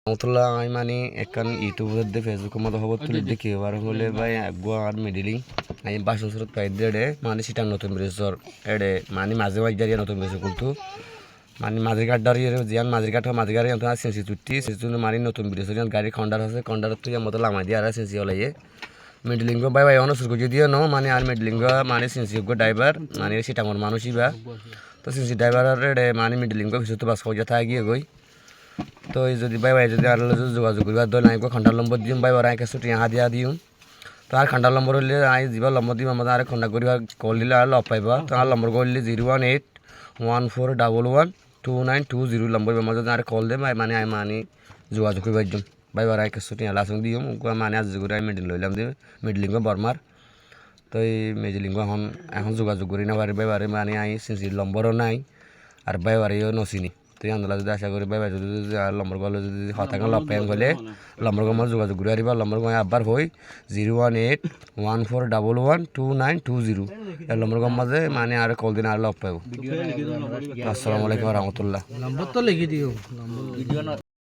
রহমতুল্লাহ আমি মানে এখন ইউটিউবের দিয়ে ফেসবুকের মতো খবর তুলি দেখি এবার হলে ভাই গোয়ার মিডিলিং আমি বাসন স্রোত পাই দেড়ে মানে সেটা নতুন ব্রিজর এড়ে মানে মাঝে মাঝে দাঁড়িয়ে নতুন ব্রিজ কিন্তু মানে মাঝের ঘাট দাঁড়িয়ে জিয়ান মাঝের ঘাট মাঝের গাড়ি তোমার সেন্সি চুটি সেজন্য মানে নতুন ব্রিজ গাড়ি খন্ডার আছে খন্ডার তুই মতো লামাই দিয়ে আর সেন্সি হলাইয়ে মিডলিঙ্গ বাই বাই অনেক সুযোগ দিয়ে নো মানে আর মিডলিঙ্গ মানে সেন্সি ড্রাইভার মানে সেটা আমার মানুষই বা তো সেন্সি ড্রাইভারের এড়ে মানে মিডলিঙ্গ কিছু তো বাস খাওয়া থাকে গিয়ে গই তো এই যদি বাই বাই যদি আর যোগাযোগ করিবার দল নাই খান্ডার নম্বর দিম বাই বার আইকে ছুটি হাদিয়া দিম তো আর খান্ডার নম্বর হলে আই যা নম্বর দিম আমাদের আর খন্ডা করিবা কল দিলে আর লব পাইবা তো আর নম্বর করলে 01814112920 নম্বর আমার যদি আর কল দে মানে আই মানে যোগাযোগ করিবার দিম বাই বার আইকে ছুটি লাসং দিম মানে আজ করে আমি মিডিল লইলাম দিয়ে মিডলিঙ্গ বর্মার তো এই মিডলিঙ্গ এখন যোগাযোগ করি না বাই বারে মানে আই সিসির নম্বরও নাই আর বাই বারেও নচিনি তুই আন্দোলন যদি আশা করি বাই যদি লম্বর গলে যদি হতাঙ্গা লপ পেন গলে লম্বর গমার যোগাযোগ করে আরিবা লম্বর গমায় আবার হই 01814112920 এই লম্বর গম মাঝে মানে আর কল দিন আর লপ পাইব। আসসালামু আলাইকুম রহমতুল্লাহ। নম্বর তো লিখে দিও।